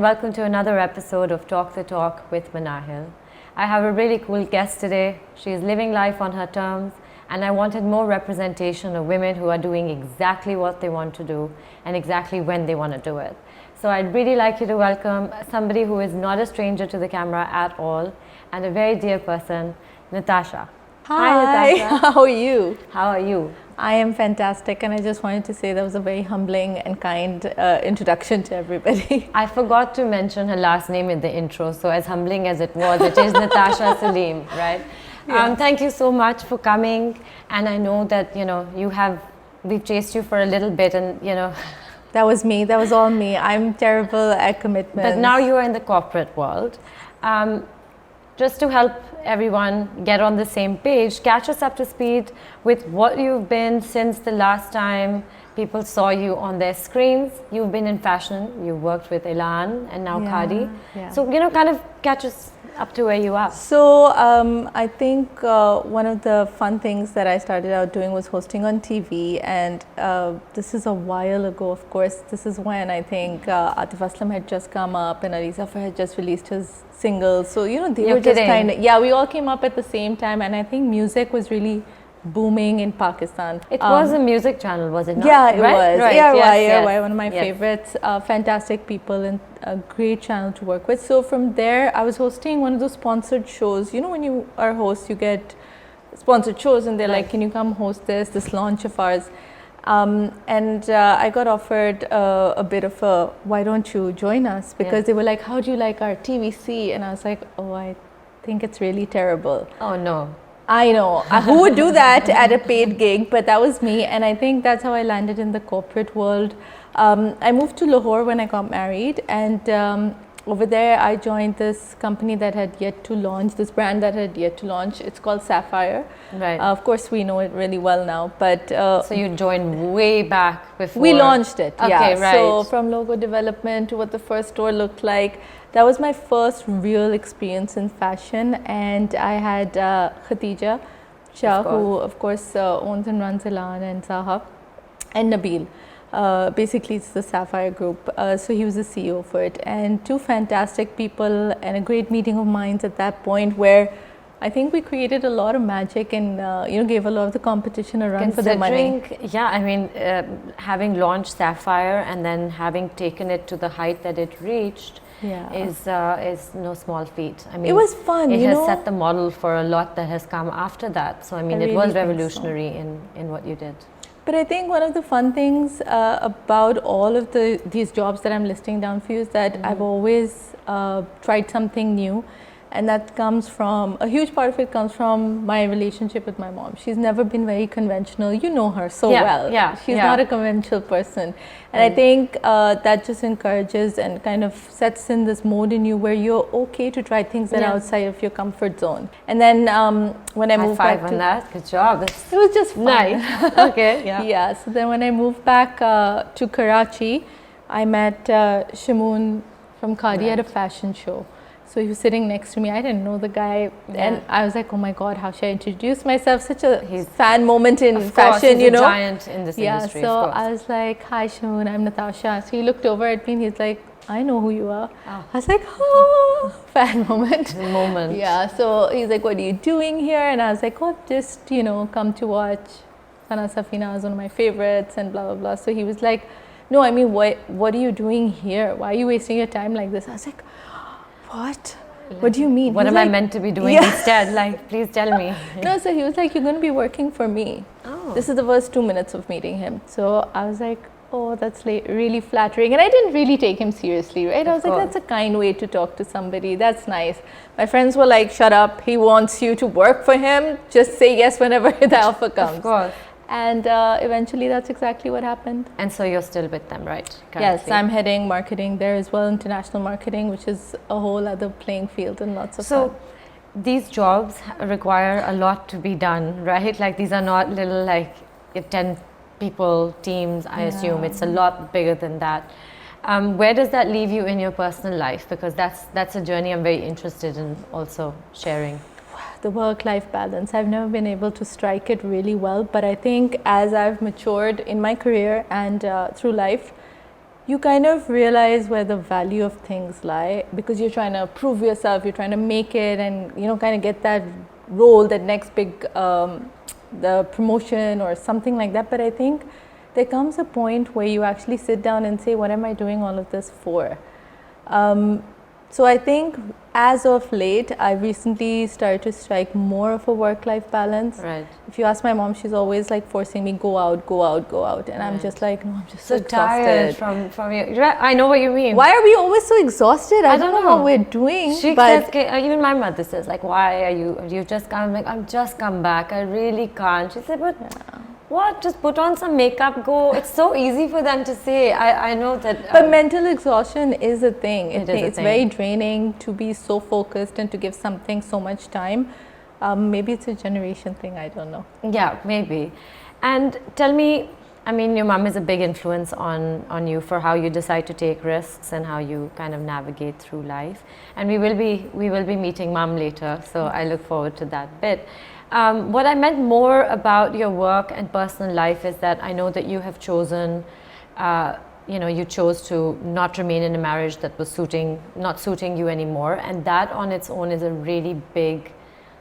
and welcome to another episode of Talk the Talk with Manahil. I have a really cool guest today. She is living life on her terms, and I wanted more representation of women who are doing exactly what they want to do and exactly when they want to do it. So I'd really like you to welcome somebody who is not a stranger to the camera at all and a very dear person, Natasha. Hi, Natasha. how are you? How are you? I am fantastic, and I just wanted to say that was a very humbling and kind introduction to everybody. I forgot to mention her last name in the intro, so as humbling as it was, it is Natasha Saleem, right? Yeah. Thank you so much for coming, and I know that, we've chased you for a little bit, and, That was me, that was all me. I'm terrible at commitments. but now you are in the corporate world. Just to help everyone get on the same page, catch us up to speed with what you've been since the last time people saw you on their screens. You've been in fashion, you've worked with Elan and now Khaadi. Yeah. So, kind of catch us up to where you are. So I think one of the fun things that I started out doing was hosting on TV, and this is a while ago, of course. This is when I think Atif Aslam had just come up and Ali Zafar had just released his singles. So, they You're were just kidding. kind of, we all came up at the same time, and I think music was really booming in Pakistan. It was a music channel, was it not? Yeah, it Right? was. Right. ARY, one of my Yes. favorites. Fantastic people and a great channel to work with. So from there, I was hosting one of those sponsored shows. When you are a host, you get sponsored shows, and they're like, "Can you come host this launch of ours?" And I got offered a bit of a, "Why don't you join us?" Because they were like, "How do you like our TVC?" And I was like, "Oh, I think it's really terrible." Oh, no. I know. Who would do that at a paid gig? But that was me. And I think that's how I landed in the corporate world. I moved to Lahore when I got married. And over there, I joined this company that had yet to launch, this brand that had yet to launch. It's called Sapphire. Right. Of course, we know it really well now. But So you joined way back before. we launched it. Okay, right. So from logo development to what the first store looked like. That was my first real experience in fashion, and I had Khatija Shah, who of course owns and runs Elan and Zaha, and Nabil. Basically, it's the Sapphire Group. So he was the CEO for it, and two fantastic people, and a great meeting of minds at that point, where I think we created a lot of magic and gave a lot of the competition a run for their money. Yeah, I mean, having launched Sapphire and then having taken it to the height that it reached. Is no small feat. I mean, it was fun. It has set the model for a lot that has come after that. So I mean, it was revolutionary in what you did. But I think one of the fun things about all of these jobs that I'm listing down for you is that I've always tried something new. And that comes from, a huge part of it comes from my relationship with my mom. She's never been very conventional. You know her so well. Yeah, She's not a conventional person. And I think that just encourages and kind of sets in this mode in you where you're okay to try things that are outside of your comfort zone. And then when I moved back on that. Good job. It was just fun. Nice. Okay, yeah. Yeah, so then when I moved back to Karachi, I met Shamoon from Khaadi at a fashion show. So he was sitting next to me. I didn't know the guy, and I was like, "Oh my God, how should I introduce myself?" Such a fan moment in fashion, he's a giant in this industry. So I was like, "Hi, Shamoon, I'm Natasha." So he looked over at me and he's like, "I know who you are." I was like, "Oh, fan moment." Yeah. So he's like, "What are you doing here?" And I was like, "Oh, just come to watch. Sana Safina is one of my favorites," and blah blah blah. So he was like, "No, I mean, what are you doing here? Why are you wasting your time like this?" I was like, "What? What do you mean? What am I meant to be doing instead? Like, please tell me." No, so he was like, "You're going to be working for me." Oh. This is the first 2 minutes of meeting him. So I was like, "Oh, that's really flattering." And I didn't really take him seriously, right? I was like, "That's a kind way to talk to somebody. That's nice." My friends were like, "Shut up. He wants you to work for him. Just say yes whenever the offer comes." Of course. And eventually that's exactly what happened. And so you're still with them, right? Yes, I'm heading marketing there as well, international marketing, which is a whole other playing field and lots of fun. So these jobs require a lot to be done, right? Like these are not little 10 people teams, I assume. It's a lot bigger than that. Where does that leave you in your personal life? Because that's a journey I'm very interested in also sharing. The work-life balance. I've never been able to strike it really well, but I think as I've matured in my career and through life, you kind of realize where the value of things lie, because you're trying to prove yourself, you're trying to make it, and kind of get that role, that next big the promotion or something like that. But I think there comes a point where you actually sit down and say, what am I doing all of this for? So I think as of late, I recently started to strike more of a work-life balance. Right. If you ask my mom, she's always like forcing me, go out, go out, go out. And I'm just like, no, I'm just so tired exhausted. from you. I know what you mean. Why are we always so exhausted? I don't know what we're doing. She says, even my mother says, like, why are you just come? I'm like, I'm just come back. I really can't. She said, but what? Just put on some makeup, go. It's so easy for them to say. I know that. But mental exhaustion is a thing. It's thing. very draining to be so focused and to give something so much time. Maybe it's a generation thing, I don't know. Yeah, maybe. And tell me, I mean, your mom is a big influence on you for how you decide to take risks and how you kind of navigate through life. And we will be meeting mom later, so I look forward to that bit. What I meant more about your work and personal life is that I know that you have chosen, you chose to not remain in a marriage that was not suiting you anymore, and that on its own is a really big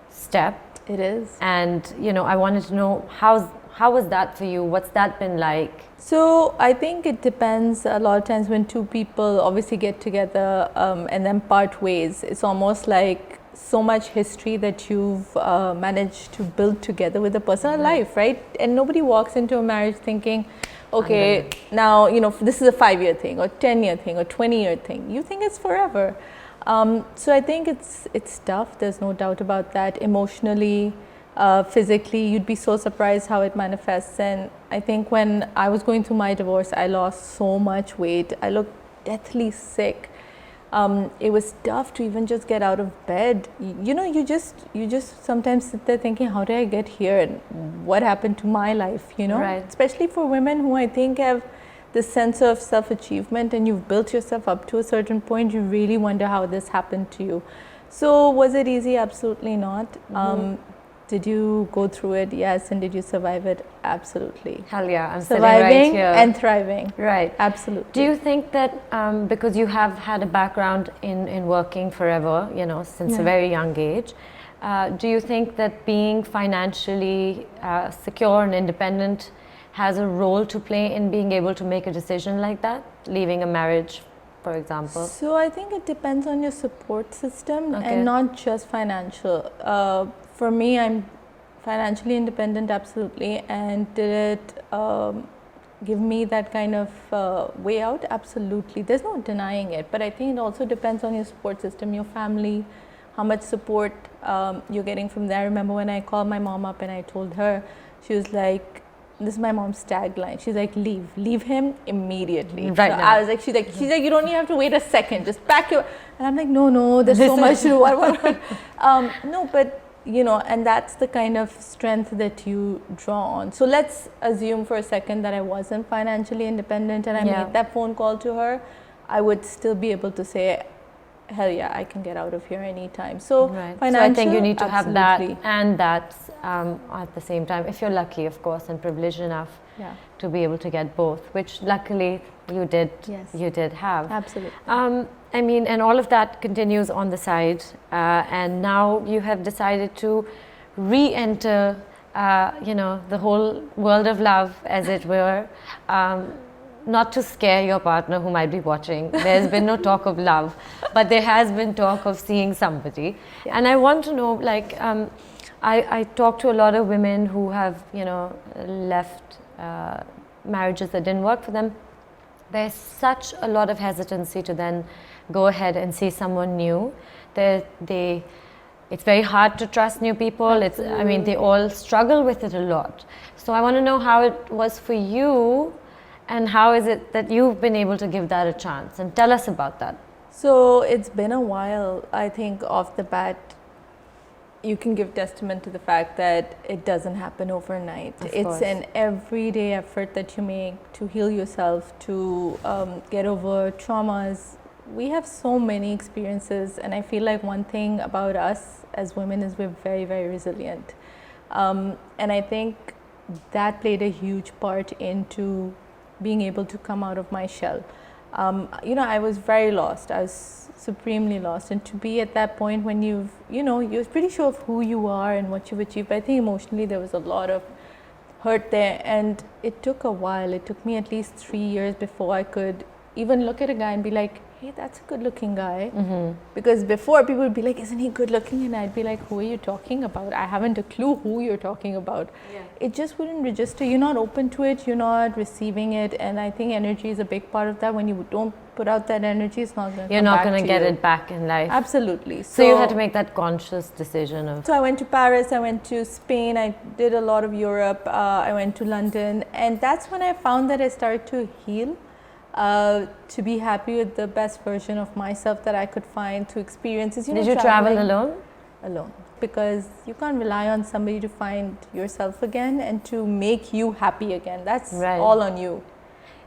step. It is. And I wanted to know how was that for you? What's that been like? So I think it depends. A lot of times when two people obviously get together and then part ways, it's almost like so much history that you've managed to build together with a personal life, right? And nobody walks into a marriage thinking, okay, now this is a 5-year thing or 10-year thing or 20-year thing. You think it's forever. So I think it's tough. There's no doubt about that. Emotionally, physically, you'd be so surprised how it manifests. And I think when I was going through my divorce, I lost so much weight. I looked deathly sick. It was tough to even just get out of bed. You just sometimes sit there thinking, how did I get here and what happened to my life, Right. Especially for women who I think have this sense of self-achievement, and you've built yourself up to a certain point, you really wonder how this happened to you. So was it easy? Absolutely not. Did you go through it? Yes. And did you survive it? Absolutely. Hell yeah, I'm surviving sitting right here. and thriving. Right. Absolutely. Do you think that because you have had a background in working forever, since a very young age, do you think that being financially secure and independent has a role to play in being able to make a decision like that, leaving a marriage, for example? So I think it depends on your support system and not just financial. For me, I'm financially independent, absolutely, and did it give me that kind of way out? Absolutely. There's no denying it, but I think it also depends on your support system, your family, how much support you're getting from there. I remember when I called my mom up and I told her, she was like, this is my mom's tagline. She's like, leave him immediately. Right so now. I was like, she's like, you don't even have to wait a second. Just pack your. And I'm like, no, there's so much to do. No, but and that's the kind of strength that you draw on. So let's assume for a second that I wasn't financially independent and I made that phone call to her. I would still be able to say, hell yeah, I can get out of here anytime. So financial, so I think you need to absolutely. have that and that at the same time, if you're lucky, of course, and privileged enough to be able to get both, which luckily you did. Yes. You did have. Absolutely. I mean, and all of that continues on the side, and now you have decided to re-enter, the whole world of love, as it were. Not to scare your partner who might be watching. There's been no talk of love, but there has been talk of seeing somebody. Yes. And I want to know, like, I talk to a lot of women who have, left marriages that didn't work for them. There's such a lot of hesitancy to then go ahead and see someone new. It's very hard to trust new people. Absolutely. They all struggle with it a lot. So I want to know how it was for you. And how is it that you've been able to give that a chance? And tell us about that. So it's been a while. I think off the bat, you can give testament to the fact that it doesn't happen overnight. It's an everyday effort that you make to heal yourself, to get over traumas. We have so many experiences, and I feel like one thing about us as women is we're very, very resilient. And I think that played a huge part into being able to come out of my shell. I was very lost. I was supremely lost. And to be at that point when you're pretty sure of who you are and what you've achieved, but I think emotionally there was a lot of hurt there. And it took a while. It took me at least 3 years before I could even look at a guy and be like, hey, that's a good looking guy. Because before people would be like, isn't he good looking? And I'd be like, who are you talking about? I haven't a clue who you're talking about. It just wouldn't register. You're not open to it. You're not receiving it. And I think energy is a big part of that. When you don't put out that energy, it's not going to You're not going to get it back in life. Absolutely. So you had to make that conscious decision of... So I went to Paris, I went to Spain, I did a lot of Europe, I went to London. And that's when I found that I started to heal. To be happy with the best version of myself that I could find through experiences. Did you travel alone? Alone. Because you can't rely on somebody to find yourself again and to make you happy again. That's all on you.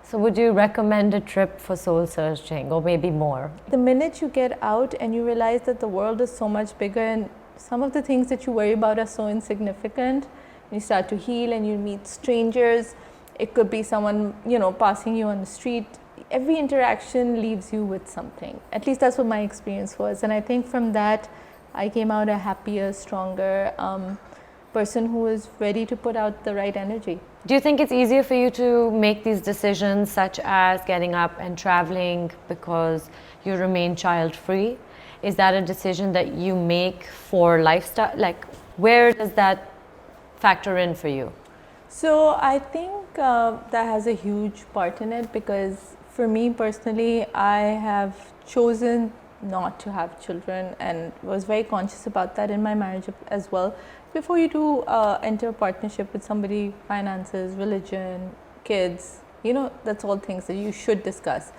So would you recommend a trip for soul searching, or maybe more? The minute you get out and you realize that the world is so much bigger and some of the things that you worry about are so insignificant, you start to heal and you meet strangers. It could be someone, passing you on the street. Every interaction leaves you with something. At least that's what my experience was. And I think from that, I came out a happier, stronger person who was ready to put out the right energy. Do you think it's easier for you to make these decisions, such as getting up and traveling, because you remain child-free? Is that a decision that you make for lifestyle? Like, where does that factor in for you? So I think that has a huge part in it, because for me personally, I have chosen not to have children and was very conscious about that in my marriage as well. Before you do enter a partnership with somebody, finances, religion, kids, that's all things that you should discuss.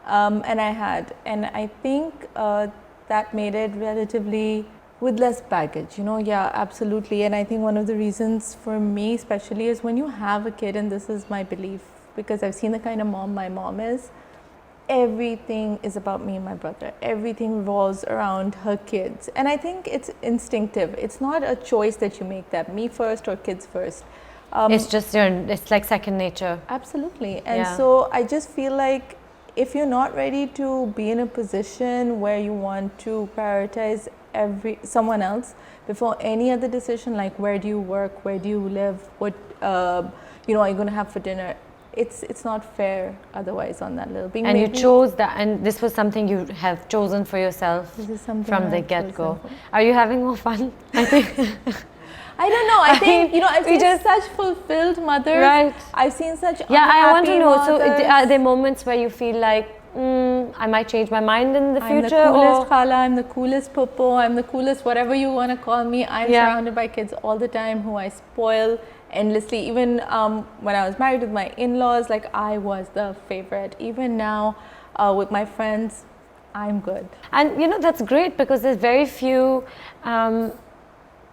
And I had, and I think that made it relatively with less baggage, yeah, absolutely. And I think one of the reasons for me especially is when you have a kid, and this is my belief, because I've seen the kind of mom my mom is, everything is about me and my brother. Everything revolves around her kids. And I think it's instinctive. It's not a choice that you make, that me first or kids first. It's just it's like second nature. Absolutely. And so I just feel like if you're not ready to be in a position where you want to prioritize someone else before any other decision, like where do you work, where do you live, what are you going to have for dinner, it's not fair otherwise on that little being. And you chose that, and this was something you have chosen for yourself from the get-go. Are you having more fun? I think. I don't know. I think I've seen such fulfilled mothers. Right. I've seen such I want to know. So are there moments where you feel like I might change my mind in the future? I'm the coolest khala, I'm the coolest popo, I'm the coolest whatever you want to call me. I'm surrounded by kids all the time who I spoil endlessly. Even when I was married with my in-laws, like I was the favorite. Even now with my friends, I'm good. And that's great, because there's very few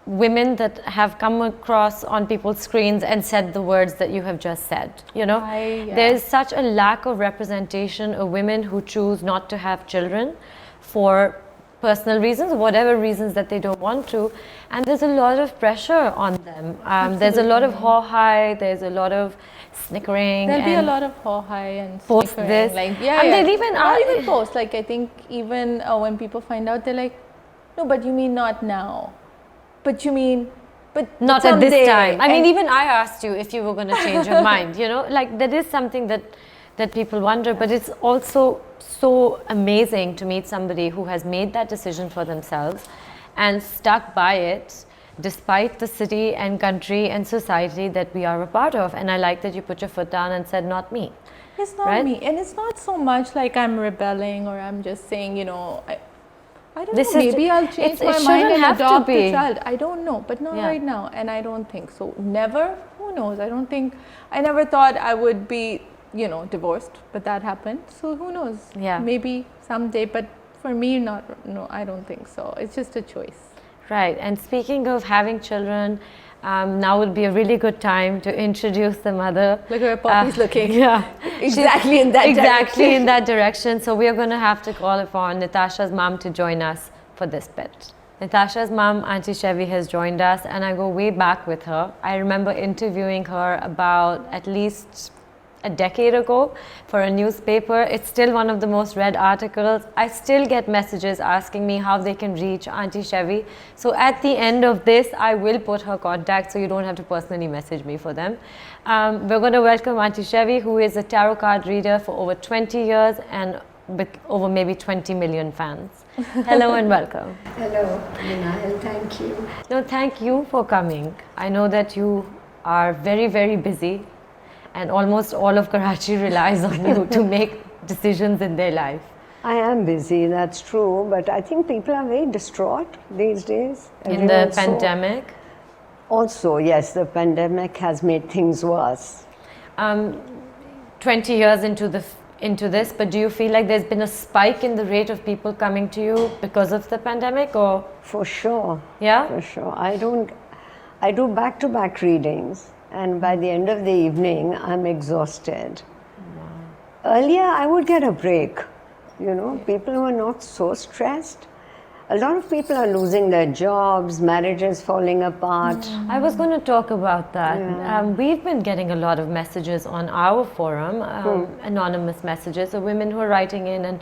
women that have come across on people's screens and said the words that you have just said. There's such a lack of representation of women who choose not to have children for personal reasons, whatever reasons that they don't want to, and there's a lot of pressure on them. There's a lot of haw-hi, there's a lot of snickering. There'll be a lot of haw-hi and post this. Like, and they'll even post. Like, I think even when people find out, they're like, no, but you mean not now. But you mean, but not someday. At this time. I mean, even I asked you if you were going to change your mind, like that is something that people wonder, but it's also so amazing to meet somebody who has made that decision for themselves and stuck by it despite the city and country and society that we are a part of. And I like that you put your foot down and said, not me. It's not me. And it's not so much like I'm rebelling or I'm just saying, I don't know, maybe I'll change my mind and adopt a child. I don't know, but not right now. And I don't think so. Never, who knows? I never thought I would be, divorced, but that happened. So who knows? Yeah. Maybe someday, but for me, no, I don't think so. It's just a choice. Right. And speaking of having children, now would be a really good time to introduce the mother. Look where Poppy's looking. Yeah. Exactly in that direction. Exactly in that direction. So we are going to have to call upon Natasha's mom to join us for this bit. Natasha's mom, Auntie Shevy, has joined us, and I go way back with her. I remember interviewing her about at least a decade ago for a newspaper. It's still one of the most read articles. I still get messages asking me how they can reach Auntie Shevy. So at the end of this, I will put her contact so you don't have to personally message me for them. We're going to welcome Auntie Shevy, who is a tarot card reader for over 20 years and with over maybe 20 million fans. Hello and welcome. Hello, Minahel, thank you. No, thank you for coming. I know that you are very, very busy and almost all of Karachi relies on you to make decisions in their life. I am busy, that's true, but I think people are very distraught these days. In the pandemic? Also, yes, the pandemic has made things worse. 20 years into this, but do you feel like there's been a spike in the rate of people coming to you because of the pandemic, or? For sure. Yeah? For sure. I do back-to-back readings, and by the end of the evening, I'm exhausted. Wow. Earlier, I would get a break. You know, people were not so stressed. A lot of people are losing their jobs, marriages falling apart. I was going to talk about that. Yeah. We've been getting a lot of messages on our forum, anonymous messages of women who are writing in, and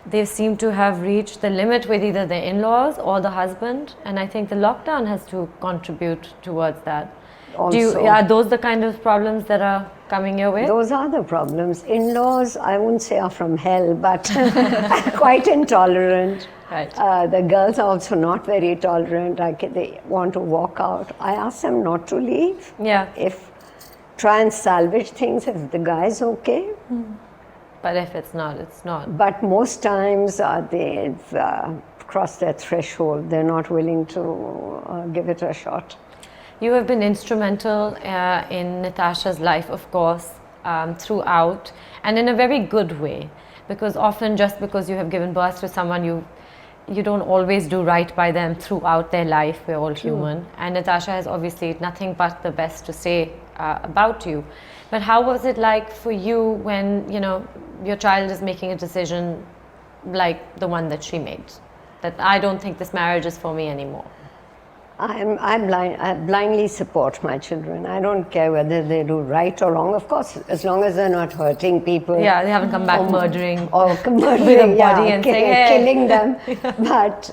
they seem to have reached the limit with either their in-laws or the husband, and I think the lockdown has to contribute towards that. Also, are those the kind of problems that are coming your way? Those are the problems. In-laws, I wouldn't say are from hell, but quite intolerant. Right. The girls are also not very tolerant. They want to walk out. I ask them not to leave. Yeah. Try and salvage things if the guy's okay. But if it's not, it's not. But most times they've crossed their threshold. They're not willing to give it a shot. You have been instrumental in Natasha's life, of course, throughout, and in a very good way. Because often, just because you have given birth to someone, you don't always do right by them throughout their life. We're all human. And Natasha has obviously nothing but the best to say about you. But how was it like for you when, you know, your child is making a decision like the one that she made? That I don't think this marriage is for me anymore. I blindly support my children. I don't care whether they do right or wrong. Of course, as long as they're not hurting people. Yeah, they haven't come back murdering. Or murdering, with a body and saying, hey. Killing them. But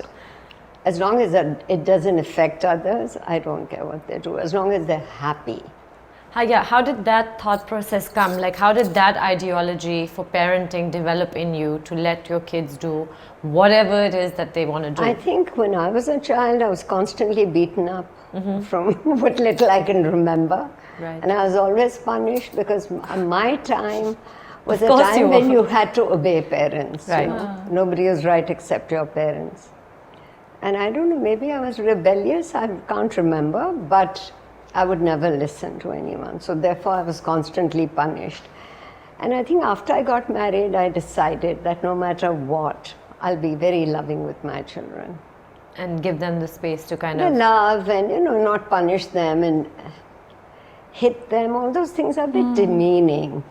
as long as it doesn't affect others, I don't care what they do. As long as they're happy. How did that thought process come? Like, how did that ideology for parenting develop in you to let your kids do whatever it is that they want to do? I think when I was a child, I was constantly beaten up from what little I can remember. Right. And I was always punished because my time was a time when you had to obey parents. Right. You know? Nobody was right except your parents. And I don't know, maybe I was rebellious, I can't remember, but I would never listen to anyone. So therefore I was constantly punished. And I think after I got married, I decided that no matter what, I'll be very loving with my children. And give them the space to kind The of... love and, you know, not punish them and hit them. All those things are a bit demeaning.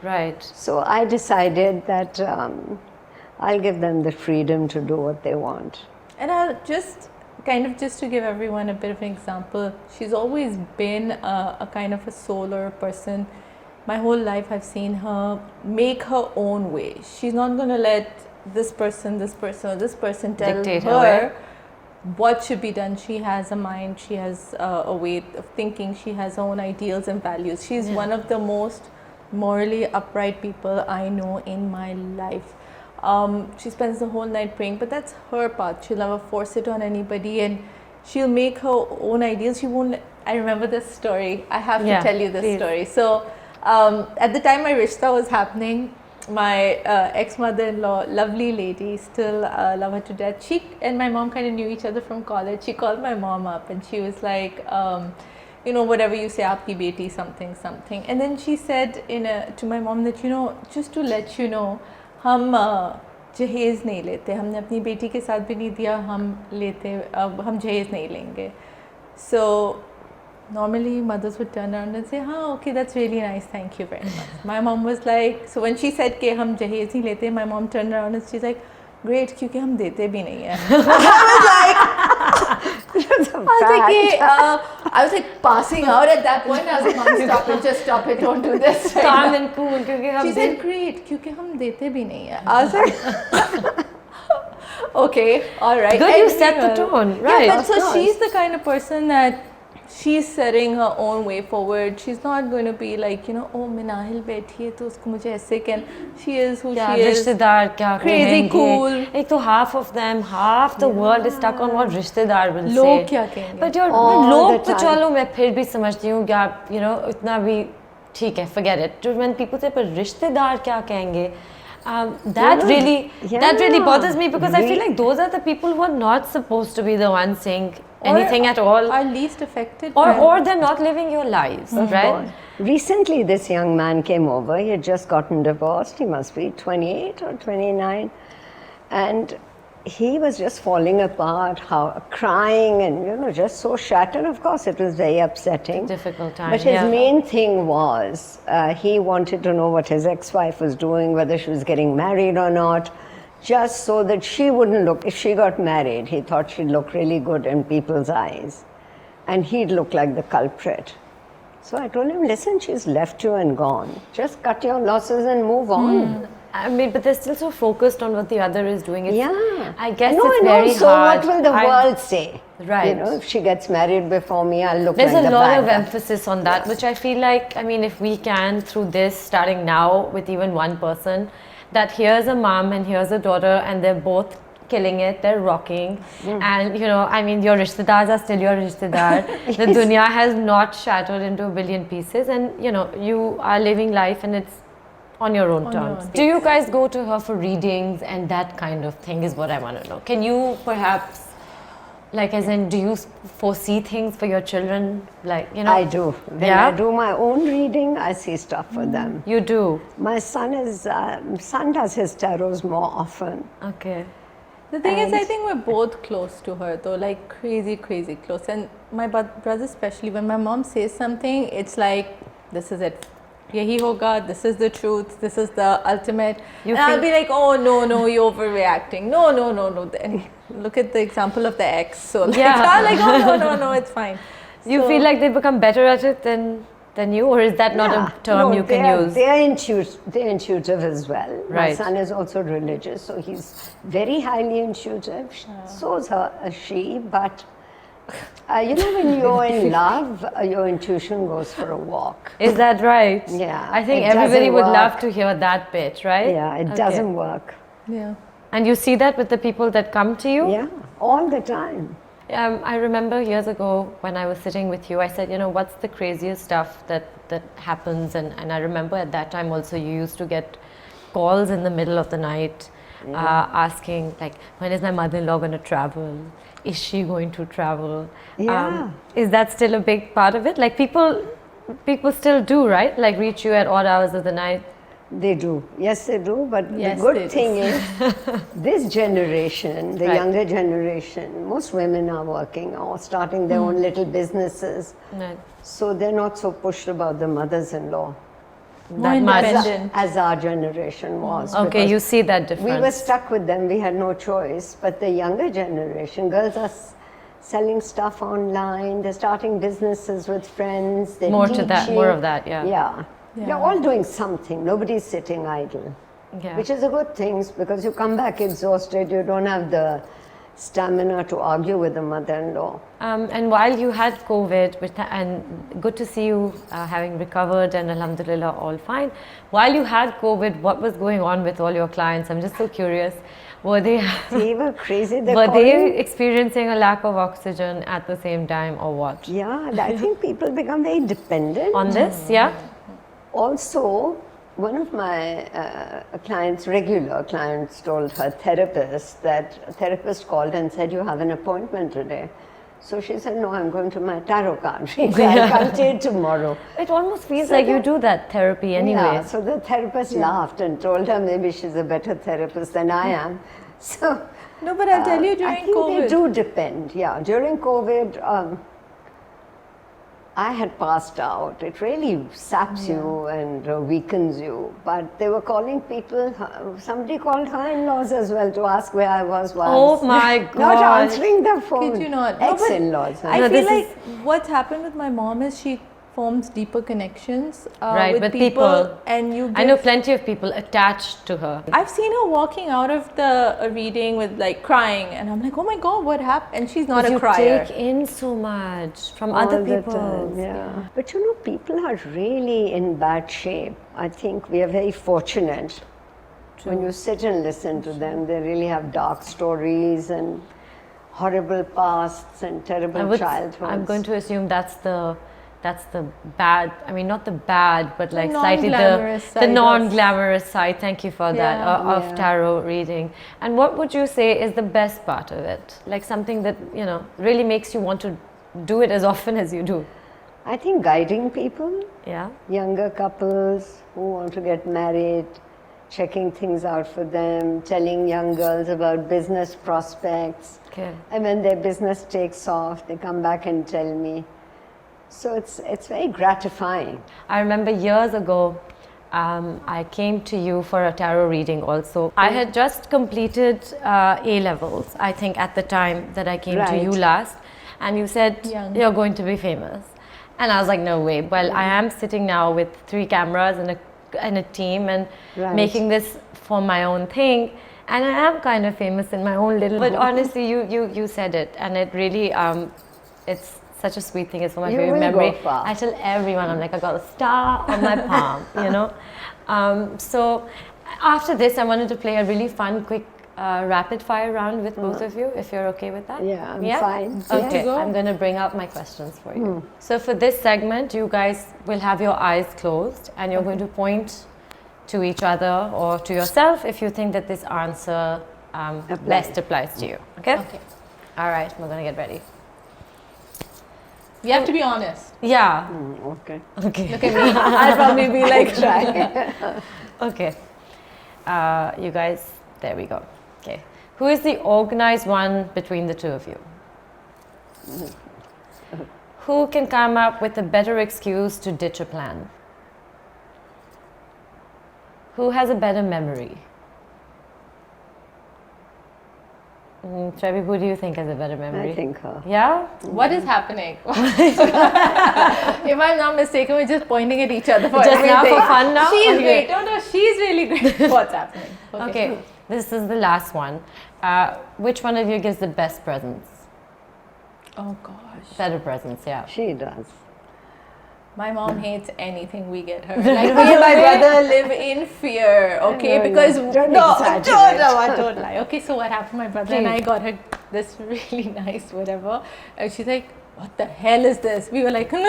Right. So I decided that I'll give them the freedom to do what they want. And I'll just to give everyone a bit of an example, she's always been a kind of a solar person. My whole life I've seen her make her own way. She's not going to let this person tell dictate her what should be done. She has a mind, she has a way of thinking, she has her own ideals and values. She's one of the most morally upright people I know in my life. She spends the whole night praying, but that's her path. She'll never force it on anybody, and she'll make her own ideals. She won't. I remember this story. I have to tell you this story. So, at the time my rishta was happening, my ex-mother-in-law, lovely lady, still love her to death. She and my mom kind of knew each other from college. She called my mom up and she was like, you know, whatever you say, aapki beti, something. And then she said to my mom that, you know, just to let you know, हम जहेज़ नहीं लेते, हमने अपनी बेटी के साथ भी नहीं दिया, हम जहेज़ नहीं लेंगे. So normally mothers would turn around and say, okay, that's really nice, thank you very much. My mom was like, so when she said कि हम जहेज़ नहीं लेते, my mom turned around and she's like, great, क्योंकि हम देते भी नहीं हैं. I was like passing out at that point. I was like, Mom, stop it, just stop it, don't do this. Right Calm now. and cool. She said, great, क्योंकि हम देते भी नहीं है. I was like, okay, all right. Good, you set the tone, right? Yeah, but so she's the kind of person that she's setting her own way forward. She's not going to be like, oh, Minahil बैठी है तो उसको मुझे ऐसे कहना. She is who she is. रिश्तेदार क्या Crazy cool. एक तो half the world is stuck on what रिश्तेदार will say. लोग क्या कहेंगे? But लोग तो चलो मैं फिर भी समझती हूँ कि इतना भी ठीक है, forget it. When people say पर रिश्तेदार क्या कहेंगे? That really bothers me because I feel like those are the people who are not supposed to be the ones saying anything at all. Are least affected. Or they're not living your lives, right? Recently, this young man came over. He had just gotten divorced. He must be 28 or 29. And he was just falling apart, crying and, just so shattered. Of course, it was very upsetting. Difficult time, But his main thing was, he wanted to know what his ex-wife was doing, whether she was getting married or not, just so that she wouldn't look, if she got married, he thought she'd look really good in people's eyes. And he'd look like the culprit. So I told him, listen, she's left you and gone. Just cut your losses and move on. I mean, but they're still so focused on what the other is doing. I guess no, it's and very also, hard. what will the world say? Right. If she gets married before me, I'll look There's like the a lot bad of guy. emphasis on that, which I feel like, if we can, through this, starting now with even one person, that here's a mom and here's a daughter and they're both killing it, they're rocking. And, your rishtedars are still your rishtedar. The dunya has not shattered into a billion pieces and, you are living life and it's on your own terms. Do you guys go to her for readings and that kind of thing is what I want to know. Can you perhaps, do you foresee things for your children? I do. When I do my own reading, I see stuff for them. You do? My son does his tarots more often. Okay. The thing is, I think we're both close to her though, like crazy close. And my brother especially, when my mom says something, it's like, this is it. Yahi hoga, this is the truth, this is the ultimate. And I'll be like, oh no, you're overreacting. No. Then look at the example of the ex. So I'm like, oh no, it's fine. You feel like they become better at it than you, or is that not a term you can use? They're intuitive as well. Right. My son is also religious, so he's very highly intuitive. So is she, but when you're in love, your intuition goes for a walk. Is that right? Yeah. I think everybody would love to hear that bit, right? Yeah, it doesn't work. Yeah. And you see that with the people that come to you? Yeah, all the time. I remember years ago when I was sitting with you, I said, what's the craziest stuff that happens? And I remember at that time also you used to get calls in the middle of the night asking, like, when is my mother-in-law going to travel? Is she going to travel? Yeah. Is that still a big part of it? Like people still do, right? Like reach you at odd hours of the night? They do. Yes, they do. But the Yes, good thing is, this generation, the younger generation, most women are working or starting their own little businesses. Right. So they're not so pushed about the mothers-in-law. That much. As our generation was. Okay, you see that difference. We were stuck with them, we had no choice. But the younger generation, girls are selling stuff online, they're starting businesses with friends. They're more of that, yeah. Yeah. They're all doing something, nobody's sitting idle. Yeah. Which is a good thing because you come back exhausted, you don't have the stamina to argue with the mother-in-law. And while you had COVID, and good to see you having recovered and alhamdulillah all fine. While you had COVID, what was going on with all your clients? I'm just so curious. Were they crazy? Were they experiencing a lack of oxygen at the same time or what? Yeah, I think people become very dependent. On this, yeah? Also, one of my regular clients told her therapist that a therapist called and said, you have an appointment today. So she said, no, I'm going to my tarot card reading. I'll come to you tomorrow. It almost feels like you do that therapy anyway. Yeah, so the therapist laughed and told her maybe she's a better therapist than I am. So, no, but I'll tell you, during I think COVID. they do depend. Yeah, during COVID, I had passed out. It really saps you and weakens you. But they were calling people, somebody called her in-laws as well to ask where I was once. Oh my God. Not answering the phone. Kid you not. No, but Ex-in-laws. I No, feel this like what's happened with my mom is she forms deeper connections Right, with with people, people. and you. I know plenty of people attached to her. I've seen her walking out of the reading with like crying, and I'm like, oh my God, what happened? And she's not a You crier. take in so much from All other the people. time, yeah. But you know, people are really in bad shape. I think we are very fortunate. When you sit and listen to them, they really have dark stories and horrible pasts and terrible childhoods. I'm going to assume that's the bad, I mean not the bad, but like slightly non-glamorous the side non-glamorous side, thank you for that, Yeah. of tarot reading. And what would you say is the best part of it? Like something that, you know, really makes you want to do it as often as you do? I think guiding people, Yeah? younger couples who want to get married, checking things out for them, telling young girls about business prospects. Okay. And when their business takes off, they come back and tell me. So it's very gratifying. I remember years ago, I came to you for a tarot reading also. I had just completed A-levels, I think at the time that I came to you Right. last. And you said, Young. you're going to be famous. And I was like, no way. Well, I am sitting now with 3 cameras and a team and Right. making this for my own thing. And I am kind of famous in my own little. But honestly, you said it, and it really, it's such a sweet thing. It's one of my You favorite will go memory. far. I tell everyone, I'm like, I got a star on my palm, you know. So after this, I wanted to play a really fun, quick, rapid fire round with both of you, if you're okay with that. Yeah, I'm fine. Okay, Go. I'm going to bring up my questions for you. So for this segment, you guys will have your eyes closed and you're going to point to each other or to yourself if you think that this answer best applies to you. Okay? Okay. All right, we're going to get ready. You have to be honest. Yeah. Okay. Okay. Look at me. I'll probably be like, Okay. You guys, there we go. Okay. Who is the organized one between the two of you? Who can come up with a better excuse to ditch a plan? Who has a better memory? Trevi, who do you think has a better memory? I think her. Yeah? what is happening? If I'm not mistaken, we're just pointing at each other for Just now everything. for fun now? She's Okay. great. No, she's really great. What's happening? Okay, this is the last one. Which one of you gives the best presents? Oh gosh. Better presents, yeah. She does. My mom hates anything we get her. Like me and my brother live in fear, okay? No, no, Because don't no, exaggerate. don't lie. Okay, so what happened? My brother and I got her this really nice whatever, and she's like, "What the hell is this?" We were like, "No,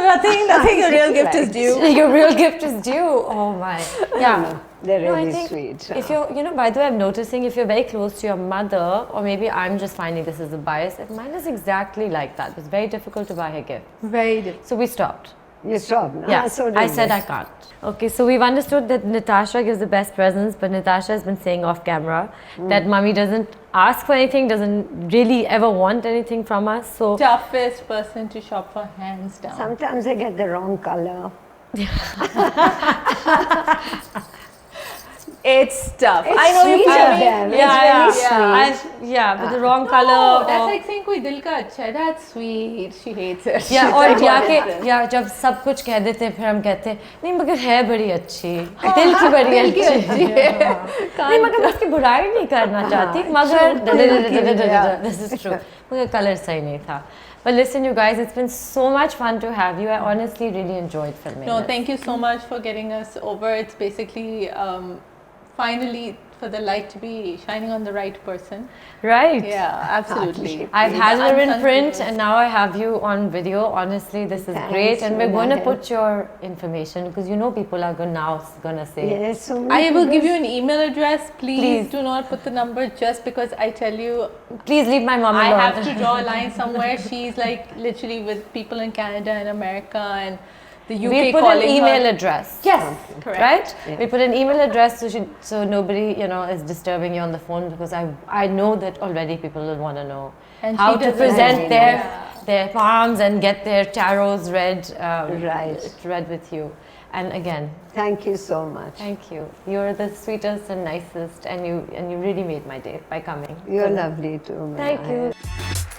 nothing. Your real gift is due." Your real gift is due. Oh my. Yeah. They're No, I really think sweet. if you're, you know, by the way, I'm noticing if you're very close to your mother, or maybe I'm just finding this as a bias, mine is exactly like that. It's very difficult to buy her gift. Very difficult. So we stopped. You stopped. Yeah, So did I said they. I can't. Okay, so we've understood that Natasha gives the best presents, but Natasha has been saying off camera that mummy doesn't ask for anything, doesn't really ever want anything from us. So Toughest person to shop for, hands down. Sometimes I get the wrong color. It's tough. It's I know you sweet feel of me. them. yeah, It's very sweet. yeah, with the wrong color. No, that's or- like saying कोई दिल का अच्छा है. That's sweet. She hates it. या She's और like, जाके "What is this?" या जब सब कुछ कह देते हैं फिर हम कहते हैं नहीं मगर है बड़ी अच्छी दिल की बड़ी अच्छी नहीं मगर मैं उसकी बुराई नहीं करना चाहती मगर this is true मगर कलर सही नहीं था. But listen, you guys, it's been so much fun to have you. I honestly really enjoyed filming. No, this. thank you so much for getting us over. It's basically finally for the light to be shining on the right person. Right? Yeah, absolutely. I've had her in Unsung print heroes. and now I have you on video. Honestly, this is Thanks, great, and we're going to Manal. put your information because you know people are gonna say. Yes, so many I will people- give you an email address. Please, Please. do not put the number just because I tell you Please leave my mom I alone. have to draw a line somewhere. She's like literally with people in Canada and America and the UK We put an calling email her. address. Yes, correct. Right? Yeah. We put an email address so nobody, you know, is disturbing you on the phone because I know that already people will want to know And how she to doesn't present really their know. their palms and get their tarots read, Right. read with you. And again, Thank you so much. thank you. You're the sweetest and nicest, and you really made my day by coming. You're lovely too, Thank Manahil. you.